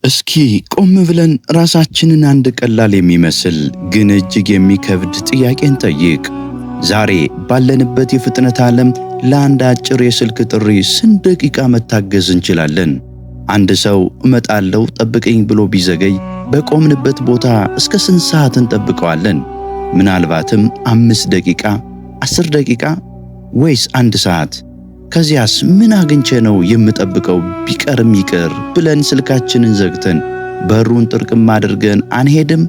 እስኪ ቆም ብለን ራሳችንን አንድ ቀላል የሚመስል ግን እጅግ የሚከብድ ጥያቄን ጠይቅ። ዛሬ ባለንበት የፍጥነት ዓለም ለአንድ አጭር የስልክ ጥሪ ስንት ደቂቃ መታገዝ እንችላለን? አንድ ሰው እመጣለሁ ጠብቀኝ ብሎ ቢዘገይ በቆምንበት ቦታ እስከ ስንት ሰዓት እንጠብቀዋለን? ምናልባትም 5 ደቂቃ፣ 10 ደቂቃ ወይስ 1 ሰዓት? ከዚያስ ምን አግኝቼ ነው የምጠብቀው ቢቀርም ይቅር ብለን ስልካችንን ዘግተን በሩን ጥርቅም አድርገን አንሄድም?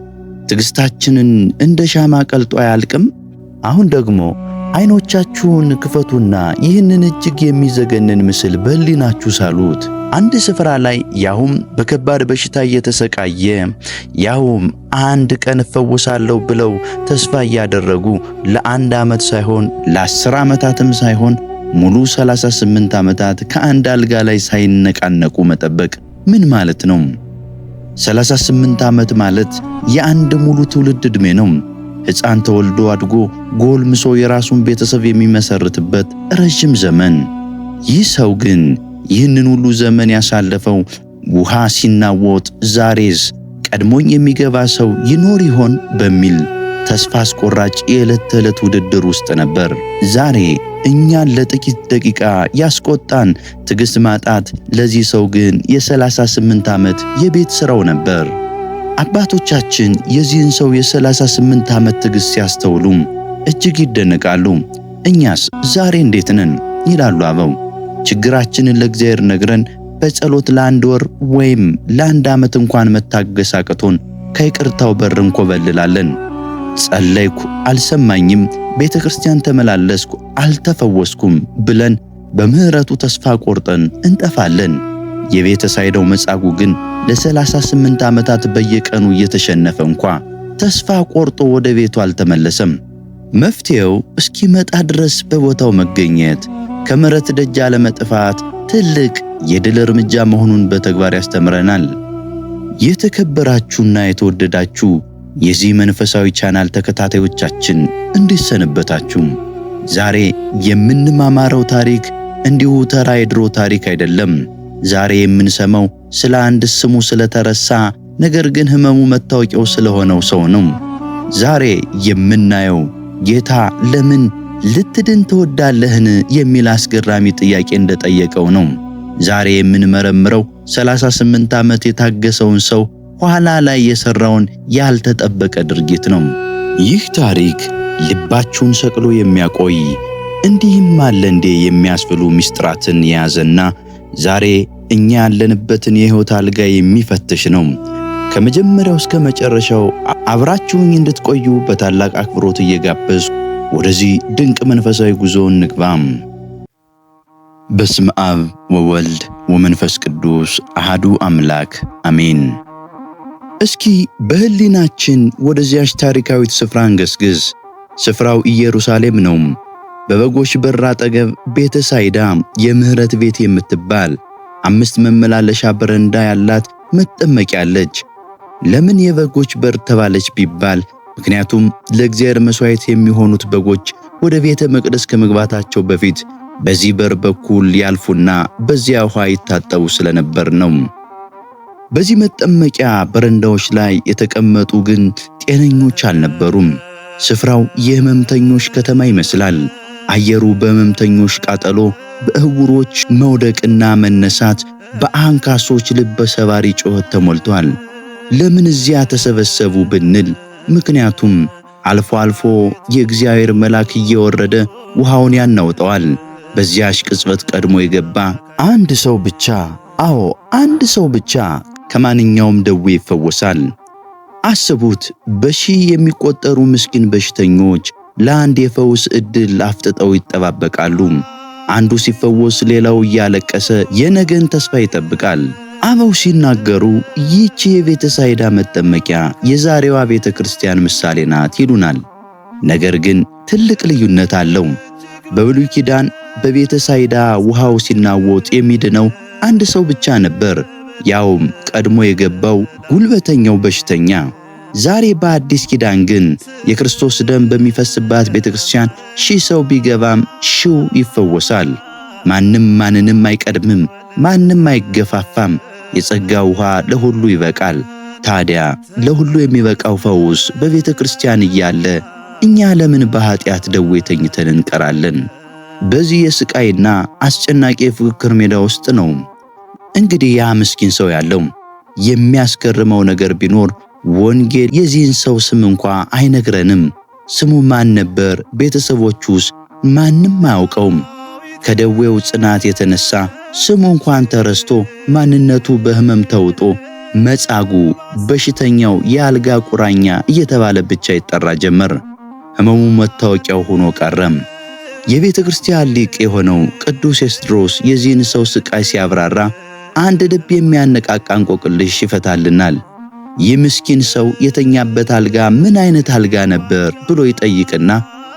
ትዕግስታችንን እንደ ሻማ ቀልጦ አያልቅም? አሁን ደግሞ አይኖቻችሁን ክፈቱና ይህንን እጅግ የሚዘገንን ምስል በሕሊናችሁ ሳሉት። አንድ ስፍራ ላይ ያውም በከባድ በሽታ እየተሰቃየ ያውም አንድ ቀን እፈወሳለሁ ብለው ተስፋ እያደረጉ ለ1 ዓመት ሳይሆን ለ10 ዓመታትም ሳይሆን ሙሉ 38 ዓመታት ከአንድ አልጋ ላይ ሳይነቃነቁ መጠበቅ ምን ማለት ነው? 38 ዓመት ማለት የአንድ ሙሉ ትውልድ ዕድሜ ነው። ሕፃን ተወልዶ አድጎ ጎልምሶ የራሱን ቤተሰብ የሚመሰርትበት ረጅም ዘመን። ይህ ሰው ግን ይህንን ሁሉ ዘመን ያሳለፈው ውሃ ሲናወጥ ዛሬስ ቀድሞኝ የሚገባ ሰው ይኖር ይሆን በሚል ተስፋ አስቆራጭ የዕለት ተዕለት ውድድር ውስጥ ነበር። ዛሬ እኛን ለጥቂት ደቂቃ ያስቆጣን ትዕግስት ማጣት ለዚህ ሰው ግን የ38 ዓመት የቤት ሥራው ነበር። አባቶቻችን የዚህን ሰው የ38 ዓመት ትዕግስት ሲያስተውሉ እጅግ ይደነቃሉ። እኛስ ዛሬ እንዴት ነን ይላሉ አበው። ችግራችንን ለእግዚአብሔር ነግረን በጸሎት ለ1 ወር ወይም ለ1 ዓመት እንኳን መታገስ አቅቶን ከይቅርታው በር እንኮበልላለን። ጸለይኩ አልሰማኝም፣ ቤተ ክርስቲያን ተመላለስኩ አልተፈወስኩም ብለን በምህረቱ ተስፋ ቆርጠን እንጠፋለን። የቤተ ሳይዳው መጻጉዕ ግን ለ38 ዓመታት በየቀኑ እየተሸነፈ እንኳ ተስፋ ቆርጦ ወደ ቤቱ አልተመለሰም። መፍትሄው እስኪመጣ ድረስ በቦታው መገኘት ከምሕረት ደጅ አለመጥፋት ትልቅ የድል እርምጃ መሆኑን በተግባር ያስተምረናል። የተከበራችሁና የተወደዳችሁ የዚህ መንፈሳዊ ቻናል ተከታታዮቻችን እንዴት ሰነበታችሁ? ዛሬ የምንማማረው ታሪክ እንዲሁ ተራ የድሮ ታሪክ አይደለም። ዛሬ የምንሰማው ስለ አንድ ስሙ ስለተረሳ ነገር ግን ሕመሙ መታወቂያው ስለሆነው ሰው ነው። ዛሬ የምናየው ጌታ ለምን ልትድን ትወዳለህን የሚል አስገራሚ ጥያቄ እንደጠየቀው ነው። ዛሬ የምንመረምረው 38 ዓመት የታገሰውን ሰው ኋላ ላይ የሰራውን ያልተጠበቀ ድርጊት ነው። ይህ ታሪክ ልባችሁን ሰቅሎ የሚያቆይ እንዲህም አለ እንዴ የሚያስብሉ ምስጢራትን የያዘና ዛሬ እኛ ያለንበትን የሕይወት አልጋ የሚፈትሽ ነው። ከመጀመሪያው እስከ መጨረሻው አብራችሁኝ እንድትቆዩ በታላቅ አክብሮት እየጋበዝኩ ወደዚህ ድንቅ መንፈሳዊ ጉዞ እንግባም። በስመ አብ ወወልድ ወመንፈስ ቅዱስ አሃዱ አምላክ አሜን። እስኪ በሕሊናችን ወደዚያች ታሪካዊት ስፍራ እንገስግስ። ስፍራው ኢየሩሳሌም ነው። በበጎች በር አጠገብ ቤተ ሳይዳ የምህረት ቤት የምትባል 5 መመላለሻ በረንዳ ያላት መጠመቂያ አለች። ለምን የበጎች በር ተባለች ቢባል ምክንያቱም ለእግዚአብሔር መሥዋዕት የሚሆኑት በጎች ወደ ቤተ መቅደስ ከመግባታቸው በፊት በዚህ በር በኩል ያልፉና በዚያ ውሃ ይታጠቡ ስለነበር ነው። በዚህ መጠመቂያ በረንዳዎች ላይ የተቀመጡ ግን ጤነኞች አልነበሩም። ስፍራው የሕመምተኞች ከተማ ይመስላል። አየሩ በሕመምተኞች ቃጠሎ፣ በዕውሮች መውደቅና መነሳት፣ በአንካሶች ልበ ሰባሪ ጩኸት ተሞልቷል። ለምን እዚያ ተሰበሰቡ ብንል ምክንያቱም አልፎ አልፎ የእግዚአብሔር መልአክ እየወረደ ውሃውን ያናውጠዋል። በዚያች ቅጽበት ቀድሞ የገባ አንድ ሰው ብቻ፣ አዎ አንድ ሰው ብቻ ከማንኛውም ደዌ ይፈወሳል። አስቡት፣ በሺህ የሚቆጠሩ ምስኪን በሽተኞች ለአንድ የፈውስ ዕድል አፍጥጠው ይጠባበቃሉ። አንዱ ሲፈወስ ሌላው እያለቀሰ የነገን ተስፋ ይጠብቃል። አበው ሲናገሩ ይህች የቤተ ሳይዳ መጠመቂያ የዛሬዋ ቤተ ክርስቲያን ምሳሌ ናት ይሉናል። ነገር ግን ትልቅ ልዩነት አለው። በብሉይ ኪዳን በቤተ ሳይዳ ውሃው ሲናወጥ የሚድነው አንድ ሰው ብቻ ነበር፣ ያውም ቀድሞ የገባው ጉልበተኛው በሽተኛ። ዛሬ በአዲስ ኪዳን ግን የክርስቶስ ደም በሚፈስባት ቤተ ክርስቲያን 1000 ሰው ቢገባም 1000 ይፈወሳል። ማንም ማንንም አይቀድምም፣ ማንም አይገፋፋም። የጸጋ ውሃ ለሁሉ ይበቃል። ታዲያ ለሁሉ የሚበቃው ፈውስ በቤተ ክርስቲያን እያለ እኛ ለምን በኃጢአት ደዌ ተኝተን እንቀራለን? በዚህ የስቃይና አስጨናቂ የፉክክር ሜዳ ውስጥ ነው እንግዲህ ያ ምስኪን ሰው ያለው። የሚያስገርመው ነገር ቢኖር ወንጌል የዚህን ሰው ስም እንኳ አይነግረንም። ስሙ ማን ነበር? ቤተሰቦቹስ? ማንም አያውቀውም። ከደዌው ጽናት የተነሳ ስሙ እንኳን ተረስቶ ማንነቱ በሕመም ተውጦ መጻጉዕ በሽተኛው የአልጋ ቁራኛ እየተባለ ብቻ ይጠራ ጀመር። ሕመሙ መታወቂያው ሆኖ ቀረም። የቤተ ክርስቲያን ሊቅ የሆነው ቅዱስ ኤስድሮስ የዚህን ሰው ስቃይ ሲያብራራ አንድ ልብ የሚያነቃቃ እንቆቅልሽ ይፈታልናል። ይህ ምስኪን ሰው የተኛበት አልጋ ምን አይነት አልጋ ነበር ብሎ ይጠይቅና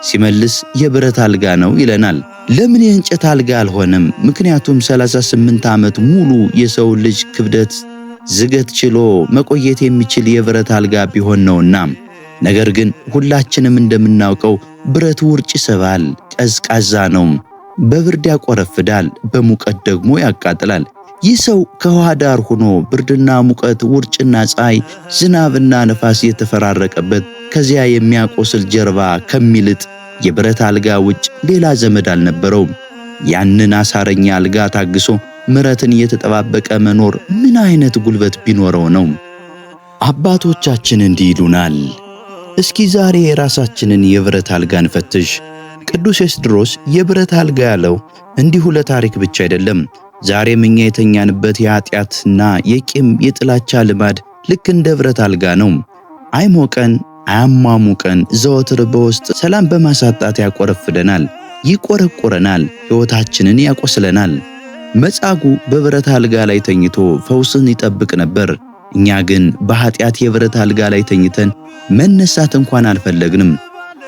ሲመልስ የብረት አልጋ ነው ይለናል። ለምን የእንጨት አልጋ አልሆነም? ምክንያቱም 38 ዓመት ሙሉ የሰው ልጅ ክብደት ዝገት ችሎ መቆየት የሚችል የብረት አልጋ ቢሆን ነውና። ነገር ግን ሁላችንም እንደምናውቀው ብረት ውርጭ ይስባል፣ ቀዝቃዛ ነው፣ በብርድ ያቆረፍዳል፣ በሙቀት ደግሞ ያቃጥላል። ይህ ሰው ከውሃ ዳር ሆኖ ብርድና ሙቀት፣ ውርጭና ፀሐይ፣ ዝናብና ነፋስ የተፈራረቀበት ከዚያ የሚያቆስል ጀርባ ከሚልጥ የብረት አልጋ ውጭ ሌላ ዘመድ አልነበረውም። ያንን አሳረኛ አልጋ ታግሶ ምሕረትን እየተጠባበቀ መኖር ምን አይነት ጉልበት ቢኖረው ነው? አባቶቻችን እንዲህ ይሉናል። እስኪ ዛሬ የራሳችንን የብረት አልጋ እንፈትሽ። ቅዱስ ኤስድሮስ የብረት አልጋ ያለው እንዲሁ ለታሪክ ብቻ አይደለም። ዛሬም እኛ የተኛንበት የኃጢአትና የቂም የጥላቻ ልማድ ልክ እንደ ብረት አልጋ ነው። አይሞቀን አያሟሙቀን፣ ዘወትር በውስጥ ሰላም በማሳጣት ያቆረፍደናል፣ ይቆረቆረናል፣ ሕይወታችንን ያቆስለናል። መጻጉዕ በብረት አልጋ ላይ ተኝቶ ፈውስን ይጠብቅ ነበር። እኛ ግን በኃጢአት የብረት አልጋ ላይ ተኝተን መነሳት እንኳን አልፈለግንም።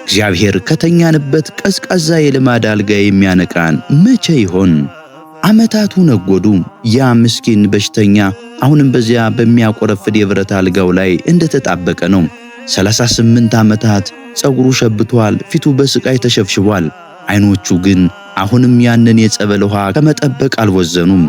እግዚአብሔር ከተኛንበት ቀዝቃዛ የልማድ አልጋ የሚያነቃን መቼ ይሆን? ዓመታቱ ነጎዱ። ያ ምስኪን በሽተኛ አሁንም በዚያ በሚያቆረፍድ የብረት አልጋው ላይ እንደተጣበቀ ነው። 38 ዓመታት ጸጉሩ ሸብቷል፣ ፊቱ በስቃይ ተሸፍሽቧል። ዓይኖቹ ግን አሁንም ያንን የጸበል ውሃ ከመጠበቅ አልወዘኑም።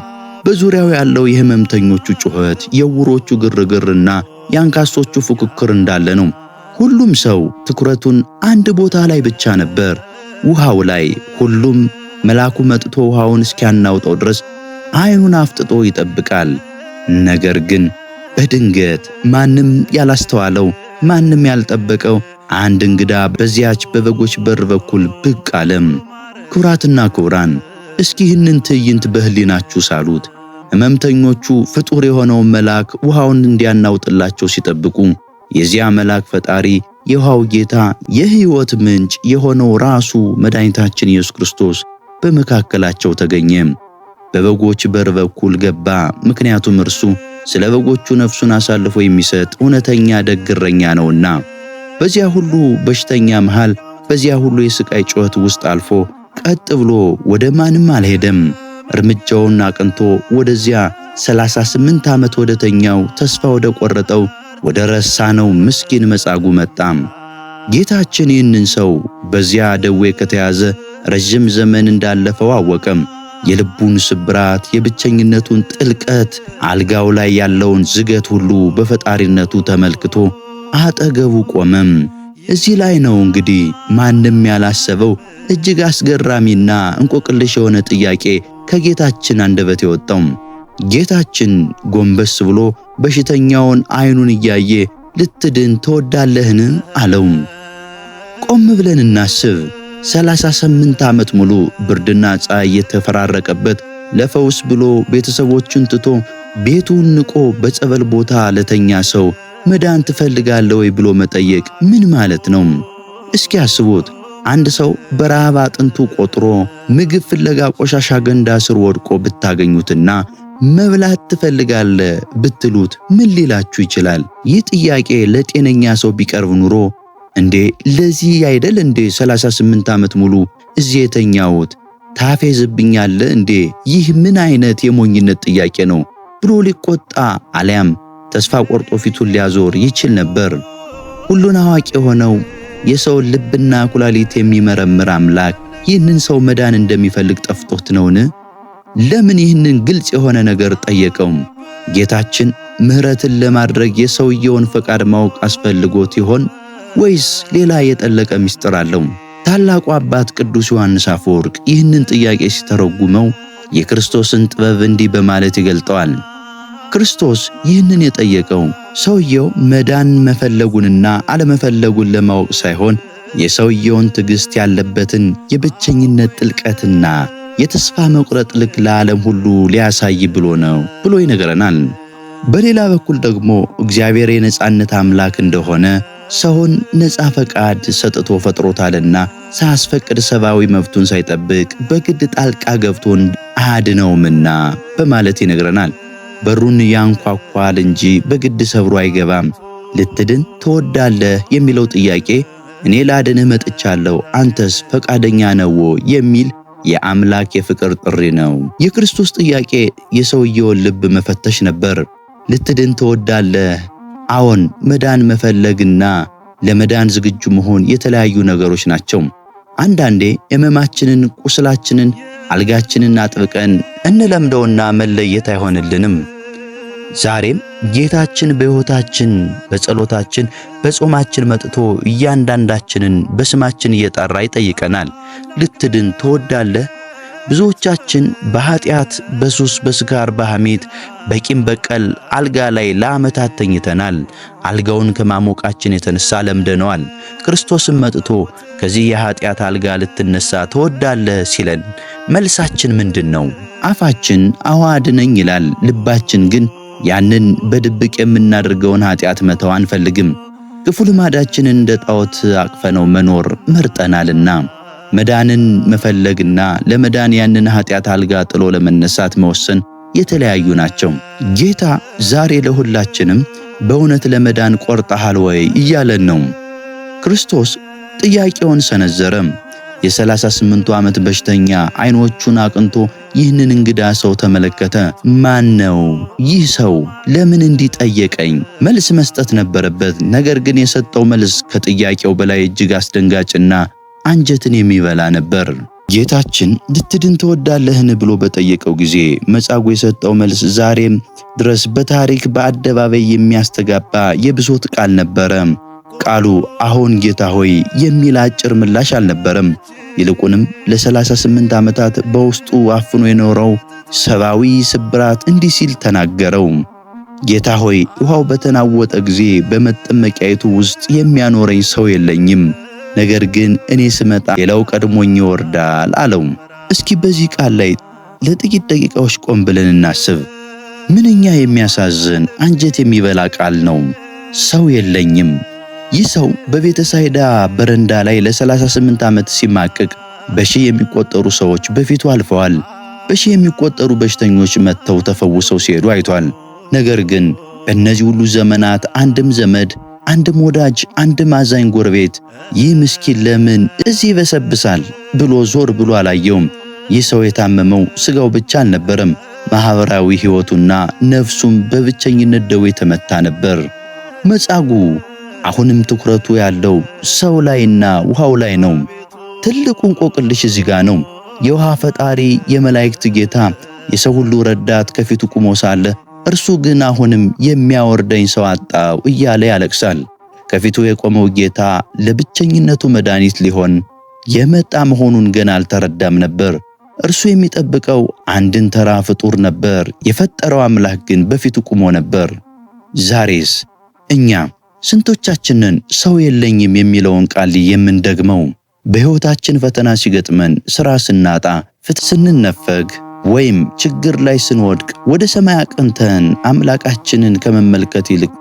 በዙሪያው ያለው የሕመምተኞቹ ጩኸት፣ የዕውሮቹ ግርግርና የአንካሶቹ ፉክክር እንዳለ ነው። ሁሉም ሰው ትኩረቱን አንድ ቦታ ላይ ብቻ ነበር፣ ውሃው ላይ። ሁሉም መልአኩ መጥቶ ውሃውን እስኪያናውጠው ድረስ ዓይኑን አፍጥጦ ይጠብቃል። ነገር ግን በድንገት ማንም ያላስተዋለው ማንም ያልጠበቀው አንድ እንግዳ በዚያች በበጎች በር በኩል ብቅ አለም። ክቡራትና ክቡራን፣ እስኪ ይህንን ትዕይንት በሕሊናችሁ ሳሉት። ሕመምተኞቹ ፍጡር የሆነውን መልአክ ውሃውን እንዲያናውጥላቸው ሲጠብቁ የዚያ መልአክ ፈጣሪ የውሃው ጌታ የሕይወት ምንጭ የሆነው ራሱ መድኃኒታችን ኢየሱስ ክርስቶስ በመካከላቸው ተገኘ። በበጎች በር በኩል ገባ። ምክንያቱም እርሱ ስለ በጎቹ ነፍሱን አሳልፎ የሚሰጥ እውነተኛ ደግ እረኛ ነውና። በዚያ ሁሉ በሽተኛ መሃል፣ በዚያ ሁሉ የስቃይ ጩኸት ውስጥ አልፎ ቀጥ ብሎ ወደ ማንም አልሄደም። እርምጃውን አቅንቶ ወደዚያ 38 ዓመት ወደ ተኛው ተስፋ ወደ ቆረጠው ወደ ረሳነው ምስኪን መጻጉዕ መጣ። ጌታችን ይህንን ሰው በዚያ ደዌ ከተያዘ ረጅም ዘመን እንዳለፈው አወቀም። የልቡን ስብራት፣ የብቸኝነቱን ጥልቀት፣ አልጋው ላይ ያለውን ዝገት ሁሉ በፈጣሪነቱ ተመልክቶ አጠገቡ ቆመም። እዚህ ላይ ነው እንግዲህ ማንም ያላሰበው እጅግ አስገራሚና እንቆቅልሽ የሆነ ጥያቄ ከጌታችን አንደበት የወጣው። ጌታችን ጎንበስ ብሎ በሽተኛውን ዓይኑን እያየ ልትድን ትወዳለህን አለው። ቆም ብለን እናስብ። 38 ዓመት ሙሉ ብርድና ፀሐይ የተፈራረቀበት ለፈውስ ብሎ ቤተሰቦቹን ትቶ ቤቱን ንቆ በጸበል ቦታ ለተኛ ሰው መዳን ትፈልጋለህ ወይ ብሎ መጠየቅ ምን ማለት ነው? እስኪ አስቡት። አንድ ሰው በረሃብ አጥንቱ ቆጥሮ ምግብ ፍለጋ ቆሻሻ ገንዳ ስር ወድቆ ብታገኙትና መብላት ትፈልጋለህ ብትሉት ምን ሊላችሁ ይችላል? ይህ ጥያቄ ለጤነኛ ሰው ቢቀርብ ኑሮ እንዴ ለዚህ አይደል እንዴ 38 ዓመት ሙሉ እዚህ የተኛውት ታፌዝብኛለህ እንዴ? ይህ ምን አይነት የሞኝነት ጥያቄ ነው ብሎ ሊቆጣ አሊያም ተስፋ ቆርጦ ፊቱን ሊያዞር ይችል ነበር። ሁሉን አዋቂ የሆነው የሰው ልብና ኩላሊት የሚመረምር አምላክ ይህንን ሰው መዳን እንደሚፈልግ ጠፍቶት ነውን? ለምን ይህንን ግልጽ የሆነ ነገር ጠየቀው? ጌታችን ምሕረትን ለማድረግ የሰውየውን ፈቃድ ማወቅ አስፈልጎት ይሆን ወይስ ሌላ የጠለቀ ምስጢር አለው? ታላቁ አባት ቅዱስ ዮሐንስ አፈወርቅ ይህንን ጥያቄ ሲተረጉመው የክርስቶስን ጥበብ እንዲህ በማለት ይገልጠዋል። ክርስቶስ ይህንን የጠየቀው ሰውየው መዳን መፈለጉንና አለመፈለጉን ለማወቅ ሳይሆን የሰውየውን ትዕግስት ያለበትን የብቸኝነት ጥልቀትና የተስፋ መቁረጥ ልክ ለዓለም ሁሉ ሊያሳይ ብሎ ነው ብሎ ይነግረናል። በሌላ በኩል ደግሞ እግዚአብሔር የነጻነት አምላክ እንደሆነ ሰውን ነጻ ፈቃድ ሰጥቶ ፈጥሮታልና ሳያስፈቅድ ሰብአዊ መብቱን ሳይጠብቅ በግድ ጣልቃ ገብቶን አያድነውምና በማለት ይነግረናል። በሩን ያንኳኳል እንጂ በግድ ሰብሮ አይገባም። ልትድን ትወዳለህ የሚለው ጥያቄ እኔ ላድንህ መጥቻለሁ አንተስ ፈቃደኛ ነው የሚል የአምላክ የፍቅር ጥሪ ነው። የክርስቶስ ጥያቄ የሰውየውን ልብ መፈተሽ ነበር። ልትድን ትወዳለህ? አዎን፣ መዳን መፈለግና ለመዳን ዝግጁ መሆን የተለያዩ ነገሮች ናቸው። አንዳንዴ ሕመማችንን፣ ቁስላችንን፣ አልጋችንን አጥብቀን እንለምደውና መለየት አይሆንልንም። ዛሬም ጌታችን በሕይወታችን፣ በጸሎታችን፣ በጾማችን መጥቶ እያንዳንዳችንን በስማችን እየጠራ ይጠይቀናል። ልትድን ትወዳለህ? ብዙዎቻችን በኃጢአት፣ በሱስ፣ በስካር፣ በሐሜት፣ በቂም በቀል አልጋ ላይ ለዓመታት ተኝተናል። አልጋውን ከማሞቃችን የተነሳ ለምደነዋል። ክርስቶስም መጥቶ ከዚህ የኃጢአት አልጋ ልትነሳ ትወዳለህ ሲለን መልሳችን ምንድን ነው? አፋችን አዎ አድነኝ ይላል። ልባችን ግን ያንን በድብቅ የምናደርገውን ኃጢአት መተው አንፈልግም። ክፉ ልማዳችንን እንደ ጣዖት አቅፈነው መኖር መርጠናልና መዳንን መፈለግና ለመዳን ያንን ኃጢአት አልጋ ጥሎ ለመነሳት መወሰን የተለያዩ ናቸው። ጌታ ዛሬ ለሁላችንም በእውነት ለመዳን ቆርጠሃል ወይ እያለን ነው። ክርስቶስ ጥያቄውን ሰነዘረ። የ38 ዓመት በሽተኛ አይኖቹን አቅንቶ ይህንን እንግዳ ሰው ተመለከተ። ማን ነው ይህ ሰው? ለምን እንዲጠየቀኝ? መልስ መስጠት ነበረበት። ነገር ግን የሰጠው መልስ ከጥያቄው በላይ እጅግ አስደንጋጭና አንጀትን የሚበላ ነበር። ጌታችን ልትድን ትወዳለህን ብሎ በጠየቀው ጊዜ መጻጉዕ የሰጠው መልስ ዛሬም ድረስ በታሪክ በአደባባይ የሚያስተጋባ የብሶት ቃል ነበረ። ቃሉ አሁን ጌታ ሆይ የሚል አጭር ምላሽ አልነበረም። ይልቁንም ለ38 ዓመታት በውስጡ አፍኖ የኖረው ሰብአዊ ስብራት እንዲህ ሲል ተናገረው። ጌታ ሆይ ውሃው በተናወጠ ጊዜ በመጠመቂያይቱ ውስጥ የሚያኖረኝ ሰው የለኝም። ነገር ግን እኔ ስመጣ ሌላው ቀድሞኝ ይወርዳል አለው። እስኪ በዚህ ቃል ላይ ለጥቂት ደቂቃዎች ቆም ብለን እናስብ። ምንኛ የሚያሳዝን አንጀት የሚበላ ቃል ነው። ሰው የለኝም። ይህ ሰው በቤተ ሳይዳ በረንዳ ላይ ለ38 ዓመት ሲማቅቅ በሺህ የሚቆጠሩ ሰዎች በፊቱ አልፈዋል። በሺህ የሚቆጠሩ በሽተኞች መጥተው ተፈውሰው ሲሄዱ አይቷል። ነገር ግን በእነዚህ ሁሉ ዘመናት አንድም ዘመድ፣ አንድም ወዳጅ፣ አንድም አዛኝ ጎረቤት ይህ ምስኪን ለምን እዚህ ይበሰብሳል ብሎ ዞር ብሎ አላየውም። ይህ ሰው የታመመው ሥጋው ብቻ አልነበረም፣ ማኅበራዊ ሕይወቱና ነፍሱም በብቸኝነት ደዌ ተመታ ነበር። መጻጉዕ አሁንም ትኩረቱ ያለው ሰው ላይና ውሃው ላይ ነው። ትልቁ እንቆቅልሽ እዚህ ጋር ነው። የውሃ ፈጣሪ፣ የመላእክት ጌታ፣ የሰው ሁሉ ረዳት ከፊቱ ቆሞ ሳለ እርሱ ግን አሁንም የሚያወርደኝ ሰው አጣው እያለ ያለቅሳል። ከፊቱ የቆመው ጌታ ለብቸኝነቱ መድኃኒት ሊሆን የመጣ መሆኑን ገና አልተረዳም ነበር። እርሱ የሚጠብቀው አንድን ተራ ፍጡር ነበር። የፈጠረው አምላክ ግን በፊቱ ቆሞ ነበር። ዛሬስ እኛ ስንቶቻችንን ሰው የለኝም የሚለውን ቃል የምንደግመው? በሕይወታችን ፈተና ሲገጥመን፣ ሥራ ስናጣ፣ ፍትህ ስንነፈግ ወይም ችግር ላይ ስንወድቅ ወደ ሰማይ አቅንተን አምላካችንን ከመመልከት ይልቅ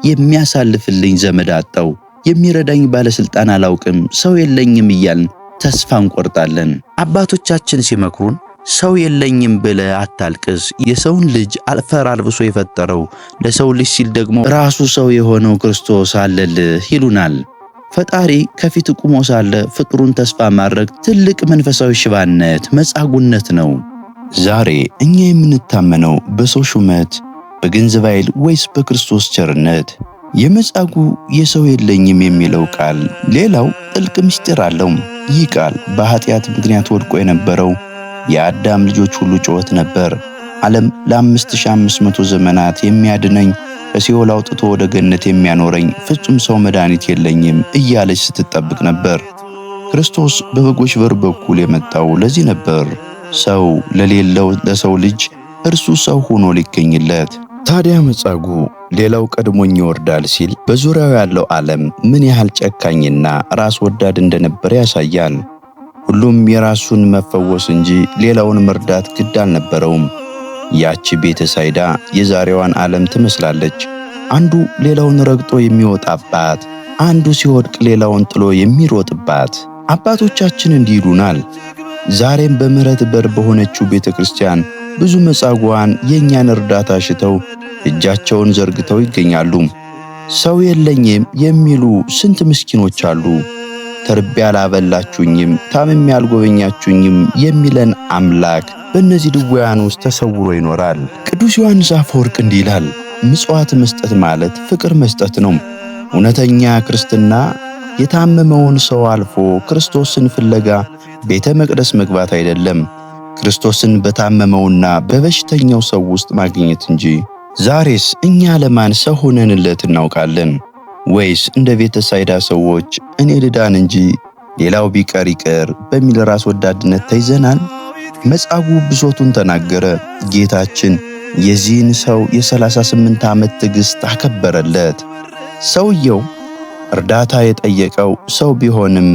የሚያሳልፍልኝ ዘመድ አጣው፣ የሚረዳኝ ባለስልጣን አላውቅም፣ ሰው የለኝም እያልን ተስፋ እንቆርጣለን። አባቶቻችን ሲመክሩን ሰው የለኝም ብለህ አታልቅስ፣ የሰውን ልጅ አፈር አልብሶ የፈጠረው ለሰው ልጅ ሲል ደግሞ ራሱ ሰው የሆነው ክርስቶስ አለልህ ይሉናል። ፈጣሪ ከፊት ቆሞ ሳለ ፍቅሩን ተስፋ ማድረግ ትልቅ መንፈሳዊ ሽባነት፣ መጻጉዕነት ነው። ዛሬ እኛ የምንታመነው በሰው ሹመት፣ በገንዘብ ኃይል ወይስ በክርስቶስ ቸርነት? የመጻጉዕ የሰው የለኝም የሚለው ቃል ሌላው ጥልቅ ምስጢር አለው። ይህ ቃል በኃጢአት ምክንያት ወድቆ የነበረው የአዳም ልጆች ሁሉ ጩኸት ነበር። ዓለም ለ5500 ዘመናት የሚያድነኝ ከሲኦል አውጥቶ ወደ ገነት የሚያኖረኝ ፍጹም ሰው መድኃኒት የለኝም እያለች ስትጠብቅ ነበር። ክርስቶስ በበጎች በር በኩል የመጣው ለዚህ ነበር፣ ሰው ለሌለው ለሰው ልጅ እርሱ ሰው ሆኖ ሊገኝለት። ታዲያ መጻጉዕ ሌላው ቀድሞኝ ይወርዳል ሲል በዙሪያው ያለው ዓለም ምን ያህል ጨካኝና ራስ ወዳድ እንደነበር ያሳያል። ሁሉም የራሱን መፈወስ እንጂ ሌላውን መርዳት ግድ አልነበረውም። ያቺ ቤተ ሳይዳ የዛሬዋን ዓለም ትመስላለች። አንዱ ሌላውን ረግጦ የሚወጣባት፣ አንዱ ሲወድቅ ሌላውን ጥሎ የሚሮጥባት። አባቶቻችን እንዲህ ይሉናል። ዛሬም በምሕረት በር በሆነችው ቤተ ክርስቲያን ብዙ መጻጉዓን የእኛን እርዳታ ሽተው እጃቸውን ዘርግተው ይገኛሉ። ሰው የለኝም የሚሉ ስንት ምስኪኖች አሉ። ተርቤ አላበላችሁኝም፣ ታምሜ አልጎበኛችሁኝም የሚለን አምላክ በእነዚህ ድውያን ውስጥ ተሰውሮ ይኖራል። ቅዱስ ዮሐንስ አፈወርቅ እንዲህ ይላል፣ ምጽዋት መስጠት ማለት ፍቅር መስጠት ነው። እውነተኛ ክርስትና የታመመውን ሰው አልፎ ክርስቶስን ፍለጋ ቤተ መቅደስ መግባት አይደለም፣ ክርስቶስን በታመመውና በበሽተኛው ሰው ውስጥ ማግኘት እንጂ። ዛሬስ እኛ ለማን ሰው ሆነንለት እናውቃለን? ወይስ እንደ ቤተ ሳይዳ ሰዎች እኔ ልዳን እንጂ ሌላው ቢቀር ይቀር በሚል ራስ ወዳድነት ተይዘናል? መጻጉዕ ብሶቱን ተናገረ። ጌታችን የዚህን ሰው የ38 ዓመት ትዕግሥት አከበረለት። ሰውየው እርዳታ የጠየቀው ሰው ቢሆንም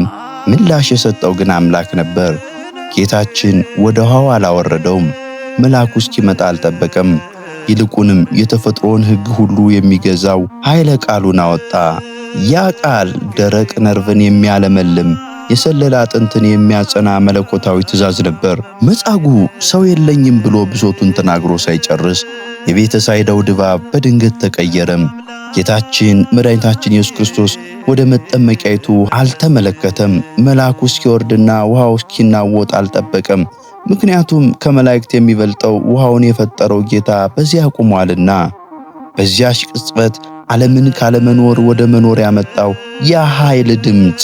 ምላሽ የሰጠው ግን አምላክ ነበር። ጌታችን ወደ ውሃው አላወረደውም፣ መልአኩ እስኪመጣ አልጠበቀም። ይልቁንም የተፈጥሮን ሕግ ሁሉ የሚገዛው ኃይለ ቃሉን አወጣ። ያ ቃል ደረቅ ነርቭን የሚያለመልም የሰለላ አጥንትን የሚያጸና መለኮታዊ ትእዛዝ ነበር። መጻጉዕ ሰው የለኝም ብሎ ብሶቱን ተናግሮ ሳይጨርስ የቤተ ሳይዳው ድባብ በድንገት ተቀየረም። ጌታችን መድኃኒታችን ኢየሱስ ክርስቶስ ወደ መጠመቂያይቱ አልተመለከተም። መልአኩ እስኪወርድና ውሃው እስኪናወጥ አልጠበቀም። ምክንያቱም ከመላእክት የሚበልጠው ውሃውን የፈጠረው ጌታ በዚያ ቆሟልና። በዚያች ቅጽበት ዓለምን ካለመኖር ወደ መኖር ያመጣው ያ ኃይል ድምፅ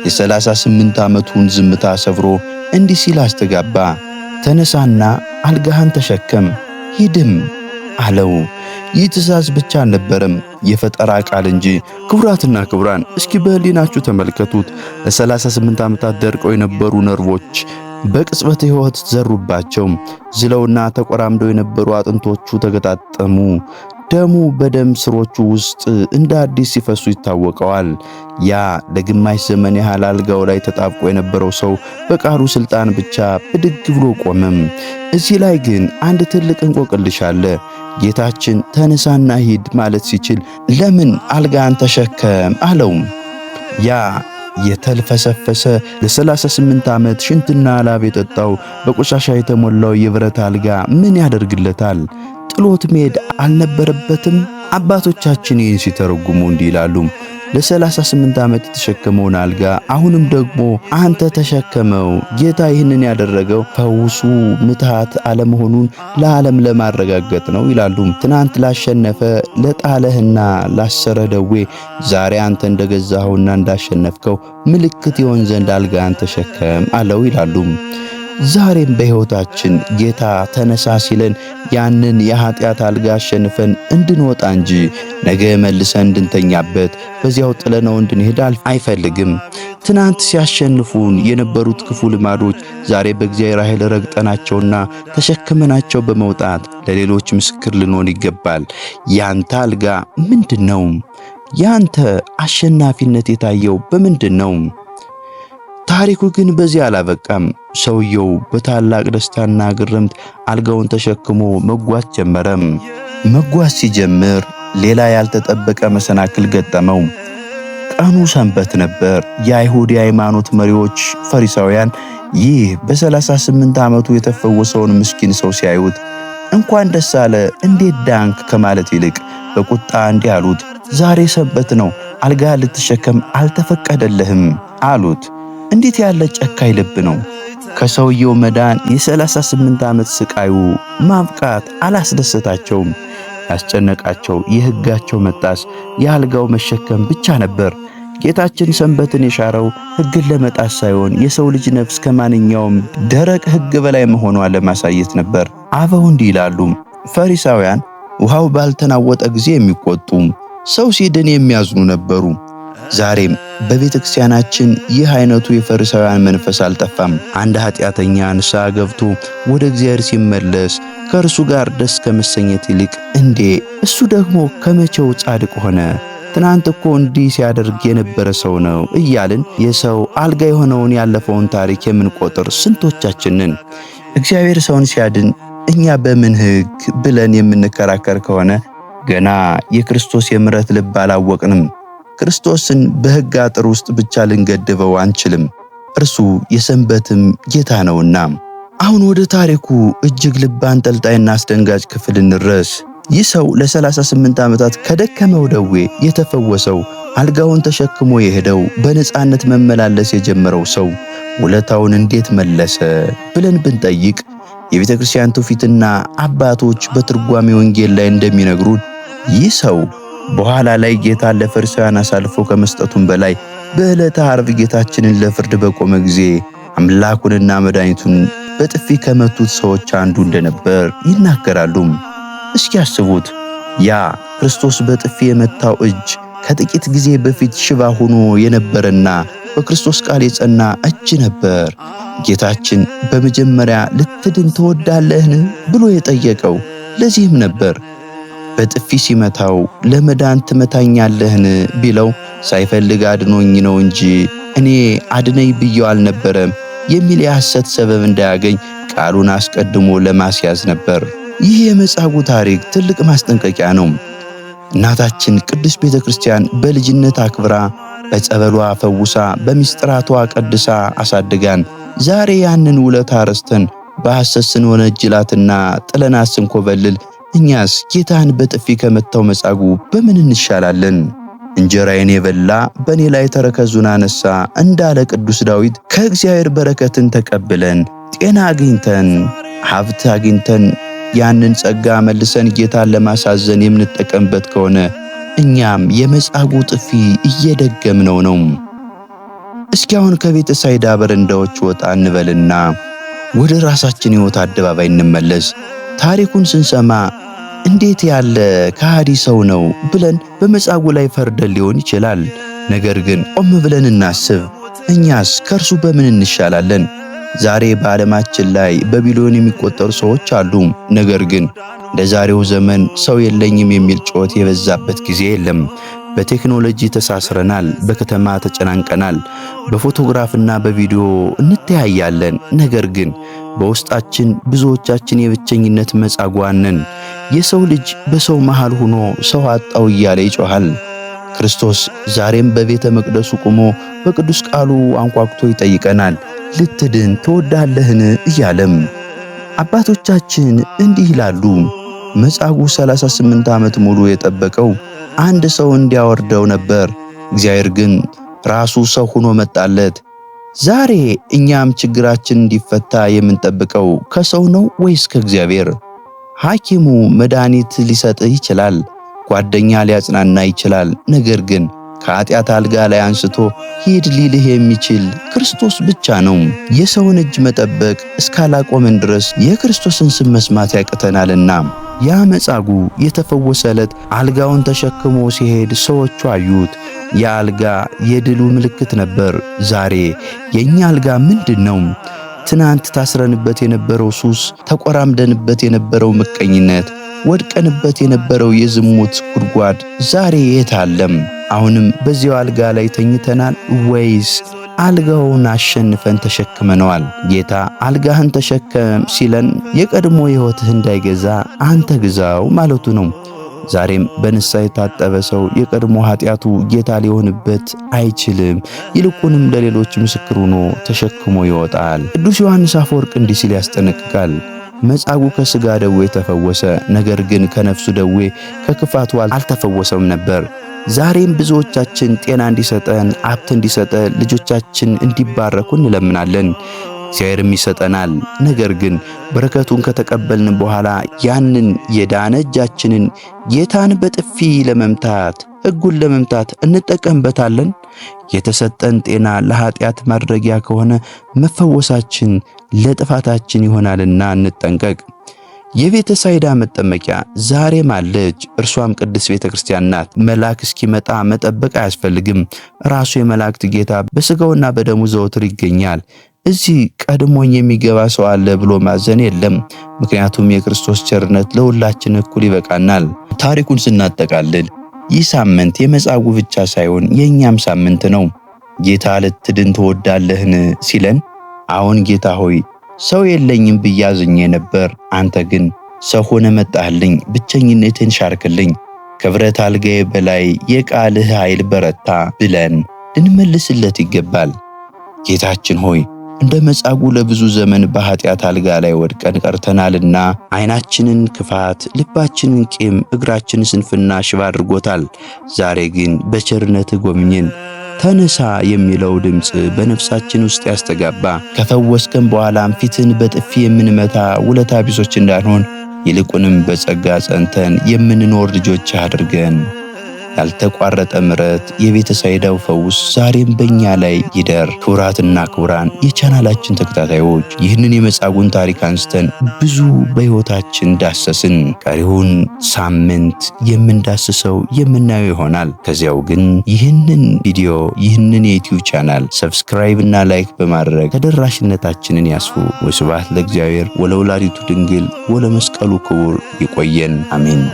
የ38 ዓመቱን ዝምታ ሰብሮ እንዲህ ሲል አስተጋባ፣ ተነሳና አልጋህን ተሸከም ሂድም አለው። ይህ ትእዛዝ ብቻ አልነበረም፣ የፈጠራ ቃል እንጂ። ክቡራትና ክቡራን እስኪ በህሊናችሁ ተመልከቱት። ለ38 ዓመታት ደርቀው የነበሩ ነርቮች በቅጽበት ሕይወት ዘሩባቸው። ዝለውና ተቆራምደው የነበሩ አጥንቶቹ ተገጣጠሙ። ደሙ በደም ስሮቹ ውስጥ እንደ አዲስ ሲፈሱ ይታወቀዋል። ያ ለግማሽ ዘመን ያህል አልጋው ላይ ተጣብቆ የነበረው ሰው በቃሉ ስልጣን ብቻ ብድግ ብሎ ቆመም። እዚህ ላይ ግን አንድ ትልቅ እንቆቅልሽ አለ። ጌታችን ተነሳና ሂድ ማለት ሲችል ለምን አልጋን ተሸከም አለው? ያ የተልፈሰፈሰ ለ38 ዓመት ሽንትና ላብ የጠጣው በቆሻሻ የተሞላው የብረት አልጋ ምን ያደርግለታል? ጥሎት መሄድ አልነበረበትም? አባቶቻችን ይህን ሲተረጉሙ እንዲህ ይላሉ። ለ38 ዓመት የተሸከመውን አልጋ አሁንም ደግሞ አንተ ተሸከመው። ጌታ ይህንን ያደረገው ፈውሱ ምትሃት አለመሆኑን ለዓለም ለማረጋገጥ ነው ይላሉ። ትናንት ላሸነፈ ለጣለህና ላሰረ ደዌ ዛሬ አንተ እንደገዛኸውና እንዳሸነፍከው ምልክት ይሆን ዘንድ አልጋን ተሸከም አለው ይላሉ። ዛሬም በሕይወታችን ጌታ ተነሳ ሲለን ያንን የኃጢአት አልጋ አሸንፈን እንድንወጣ እንጂ ነገ መልሰን እንድንተኛበት በዚያው ጥለነው እንድንሄድ አይፈልግም። ትናንት ሲያሸንፉን የነበሩት ክፉ ልማዶች ዛሬ በእግዚአብሔር ኃይል ረግጠናቸውና ተሸክመናቸው በመውጣት ለሌሎች ምስክር ልንሆን ይገባል። ያንተ አልጋ ምንድነው? ያንተ አሸናፊነት የታየው በምንድነው? ታሪኩ ግን በዚህ አላበቃም። ሰውየው በታላቅ ደስታና ግርምት አልጋውን ተሸክሞ መጓዝ ጀመረ። መጓዝ ሲጀምር ሌላ ያልተጠበቀ መሰናክል ገጠመው። ቀኑ ሰንበት ነበር። የአይሁድ የሃይማኖት መሪዎች ፈሪሳውያን ይህ በ38 ዓመቱ የተፈወሰውን ምስኪን ሰው ሲያዩት እንኳን ደስ አለ እንዴት ዳንክ ከማለት ይልቅ በቁጣ እንዲህ አሉት፣ ዛሬ ሰንበት ነው፣ አልጋ ልትሸከም አልተፈቀደልህም አሉት። እንዴት ያለ ጨካኝ ልብ ነው! ከሰውየው መዳን የ38 ዓመት ስቃዩ ማብቃት አላስደሰታቸውም። ያስጨነቃቸው የሕጋቸው መጣስ የአልጋው መሸከም ብቻ ነበር። ጌታችን ሰንበትን የሻረው ሕግን ለመጣስ ሳይሆን የሰው ልጅ ነፍስ ከማንኛውም ደረቅ ሕግ በላይ መሆኗን ለማሳየት ነበር። አበው እንዲህ ይላሉ። ፈሪሳውያን ውሃው ባልተናወጠ ጊዜ የሚቆጡ፣ ሰው ሲድን የሚያዝኑ ነበሩ። ዛሬም በቤተ ክርስቲያናችን ይህ አይነቱ የፈሪሳውያን መንፈስ አልጠፋም። አንድ ኃጢአተኛ ንስሐ ገብቶ ወደ እግዚአብሔር ሲመለስ ከእርሱ ጋር ደስ ከመሰኘት ይልቅ እንዴ እሱ ደግሞ ከመቼው ጻድቅ ሆነ? ትናንት እኮ እንዲህ ሲያደርግ የነበረ ሰው ነው እያልን የሰው አልጋ የሆነውን ያለፈውን ታሪክ የምንቆጥር ስንቶቻችንን? እግዚአብሔር ሰውን ሲያድን እኛ በምን ሕግ ብለን የምንከራከር ከሆነ ገና የክርስቶስ የምሕረት ልብ አላወቅንም። ክርስቶስን በሕግ አጥር ውስጥ ብቻ ልንገድበው አንችልም። እርሱ የሰንበትም ጌታ ነውና። አሁን ወደ ታሪኩ እጅግ ልብ አንጠልጣይና አስደንጋጭ ክፍል እንድረስ። ይህ ሰው ለ38 ዓመታት ከደከመው ደዌ የተፈወሰው፣ አልጋውን ተሸክሞ የሄደው፣ በነጻነት መመላለስ የጀመረው ሰው ውለታውን እንዴት መለሰ ብለን ብንጠይቅ የቤተ ክርስቲያን ትውፊትና አባቶች በትርጓሜ ወንጌል ላይ እንደሚነግሩን ይህ ሰው በኋላ ላይ ጌታን ለፈሪሳውያን አሳልፎ ከመስጠቱም በላይ በዕለተ ዓርብ ጌታችንን ለፍርድ በቆመ ጊዜ አምላኩንና መድኃኒቱን በጥፊ ከመቱት ሰዎች አንዱ እንደነበር ይናገራሉ። እስኪ ያስቡት፣ ያ ክርስቶስ በጥፊ የመታው እጅ ከጥቂት ጊዜ በፊት ሽባ ሆኖ የነበረና በክርስቶስ ቃል የጸና እጅ ነበር። ጌታችን በመጀመሪያ ልትድን ትወዳለህን ብሎ የጠየቀው ለዚህም ነበር። በጥፊ ሲመታው ለመዳን ትመታኛለህን ቢለው ሳይፈልግ አድኖኝ ነው እንጂ እኔ አድነኝ ብየው አልነበረም የሚል የሐሰት ሰበብ እንዳያገኝ ቃሉን አስቀድሞ ለማስያዝ ነበር። ይህ የመጻጉዕ ታሪክ ትልቅ ማስጠንቀቂያ ነው። እናታችን ቅድስት ቤተ ክርስቲያን በልጅነት አክብራ በጸበሏ ፈውሳ በሚስጥራቷ ቀድሳ አሳድጋን ዛሬ ያንን ውለታ ረስተን በሐሰት ስንወነጅላትና ጥለናት ስንኮበልል እኛስ ጌታን በጥፊ ከመታው መጻጉዕ በምን እንሻላለን? እንጀራዬን የበላ በእኔ ላይ ተረከዙን አነሳ እንዳለ ቅዱስ ዳዊት ከእግዚአብሔር በረከትን ተቀብለን ጤና አግኝተን ሀብት አግኝተን ያንን ጸጋ መልሰን ጌታን ለማሳዘን የምንጠቀምበት ከሆነ እኛም የመጻጉዕ ጥፊ እየደገምነው ነው። እስኪ አሁን ከቤተ ሳይዳ በረንዳዎች ወጣ እንበልና ወደ ራሳችን ሕይወት አደባባይ እንመለስ። ታሪኩን ስንሰማ እንዴት ያለ ከሃዲ ሰው ነው ብለን በመጻጉዕ ላይ ፈርደን ሊሆን ይችላል። ነገር ግን ቆም ብለን እናስብ፣ እኛስ ከእርሱ በምን እንሻላለን? ዛሬ በዓለማችን ላይ በቢሊዮን የሚቆጠሩ ሰዎች አሉ። ነገር ግን እንደ ዛሬው ዘመን ሰው የለኝም የሚል ጩኸት የበዛበት ጊዜ የለም። በቴክኖሎጂ ተሳስረናል፣ በከተማ ተጨናንቀናል፣ በፎቶግራፍና በቪዲዮ እንተያያለን። ነገር ግን በውስጣችን ብዙዎቻችን የብቸኝነት መጻጉዕ ነን። የሰው ልጅ በሰው መሃል ሆኖ ሰው አጣው እያለ ይጮሃል። ክርስቶስ ዛሬም በቤተ መቅደሱ ቆሞ በቅዱስ ቃሉ አንኳኩቶ ይጠይቀናል፣ ልትድን ትወዳለህን እያለም። አባቶቻችን እንዲህ ይላሉ፣ መጻጉዕ 38 ዓመት ሙሉ የጠበቀው አንድ ሰው እንዲያወርደው ነበር። እግዚአብሔር ግን ራሱ ሰው ሆኖ መጣለት። ዛሬ እኛም ችግራችን እንዲፈታ የምንጠብቀው ከሰው ነው ወይስ ከእግዚአብሔር? ሐኪሙ መድኃኒት ሊሰጥህ ይችላል፣ ጓደኛ ሊያጽናና ይችላል። ነገር ግን ከኃጢአት አልጋ ላይ አንስቶ ሂድ ሊልህ የሚችል ክርስቶስ ብቻ ነው። የሰውን እጅ መጠበቅ እስካላቆምን ድረስ የክርስቶስን ስም መስማት ያቅተናልና። ያ መጻጉዕ የተፈወሰ ዕለት አልጋውን ተሸክሞ ሲሄድ ሰዎቹ አዩት። ያ አልጋ የድሉ ምልክት ነበር። ዛሬ የኛ አልጋ ምንድነው? ትናንት ታስረንበት የነበረው ሱስ፣ ተቆራምደንበት የነበረው ምቀኝነት፣ ወድቀንበት የነበረው የዝሙት ጉድጓድ ዛሬ የት አለም? አሁንም በዚያው አልጋ ላይ ተኝተናል ወይስ አልጋውን አሸንፈን ተሸክመነዋል? ጌታ አልጋህን ተሸከም ሲለን የቀድሞ ሕይወትህ እንዳይገዛ አንተ ግዛው ማለቱ ነው። ዛሬም በንስሐ የታጠበ ሰው የቀድሞ ኃጢአቱ ጌታ ሊሆንበት አይችልም። ይልቁንም ለሌሎች ምስክር ሆኖ ተሸክሞ ይወጣል። ቅዱስ ዮሐንስ አፈወርቅ እንዲህ ሲል ያስጠነቅቃል። መጻጉዕ ከሥጋ ደዌ ተፈወሰ፣ ነገር ግን ከነፍሱ ደዌ ከክፋቱ አልተፈወሰም ነበር። ዛሬም ብዙዎቻችን ጤና እንዲሰጠን፣ ሀብት እንዲሰጠን፣ ልጆቻችን እንዲባረኩ እንለምናለን። እግዚአብሔርም ይሰጠናል። ነገር ግን በረከቱን ከተቀበልን በኋላ ያንን የዳነ እጃችንን ጌታን በጥፊ ለመምታት ሕጉን ለመምታት እንጠቀምበታለን? የተሰጠን ጤና ለኃጢአት ማድረጊያ ከሆነ መፈወሳችን ለጥፋታችን ይሆናልና እንጠንቀቅ። የቤተ ሳይዳ መጠመቂያ ዛሬም አለች። እርሷም ቅድስት ቤተ ክርስቲያን ናት። መልአክ እስኪመጣ መጠበቅ አያስፈልግም። ራሱ የመላእክት ጌታ በሥጋውና በደሙ ዘወትር ይገኛል። እዚህ ቀድሞኝ የሚገባ ሰው አለ ብሎ ማዘን የለም። ምክንያቱም የክርስቶስ ቸርነት ለሁላችን እኩል ይበቃናል። ታሪኩን ስናጠቃልል ይህ ሳምንት የመጻጉዕ ብቻ ሳይሆን የእኛም ሳምንት ነው። ጌታ ልትድን ትወዳለህን ሲለን፣ አሁን ጌታ ሆይ ሰው የለኝም ብዬ አዝኜ ነበር፣ አንተ ግን ሰው ሆነ መጣህልኝ፣ ብቸኝነቴን ሻርክልኝ፣ ከብረት አልጋዬ በላይ የቃልህ ኃይል በረታ ብለን ልንመልስለት ይገባል። ጌታችን ሆይ እንደ መጻጉዕ ለብዙ ዘመን በኃጢአት አልጋ ላይ ወድቀን ቀርተናልና ዓይናችንን ክፋት፣ ልባችንን ቂም፣ እግራችንን ስንፍና ሽባ አድርጎታል። ዛሬ ግን በቸርነትህ ጎብኝን። ተነሳ የሚለው ድምፅ በነፍሳችን ውስጥ ያስተጋባ። ከፈወስከን በኋላም ፊትን በጥፊ የምንመታ ውለታ ቢሶች እንዳንሆን ይልቁንም በጸጋ ጸንተን የምንኖር ልጆች አድርገን። ያልተቋረጠ ምሕረት የቤተ ሳይዳው ፈውስ ዛሬም በእኛ ላይ ይደር። ክቡራትና ክቡራን የቻናላችን ተከታታዮች ይህንን የመጻጉዕን ታሪክ አንስተን ብዙ በሕይወታችን ዳሰስን። ቀሪውን ሳምንት የምንዳስሰው የምናየው ይሆናል። ከዚያው ግን ይህንን ቪዲዮ ይህንን የዩቲዩብ ቻናል ሰብስክራይብ እና ላይክ በማድረግ ተደራሽነታችንን ያስፉ። ወስብሐት ለእግዚአብሔር ወለወላዲቱ ድንግል ወለመስቀሉ ክቡር። ይቆየን። አሜን።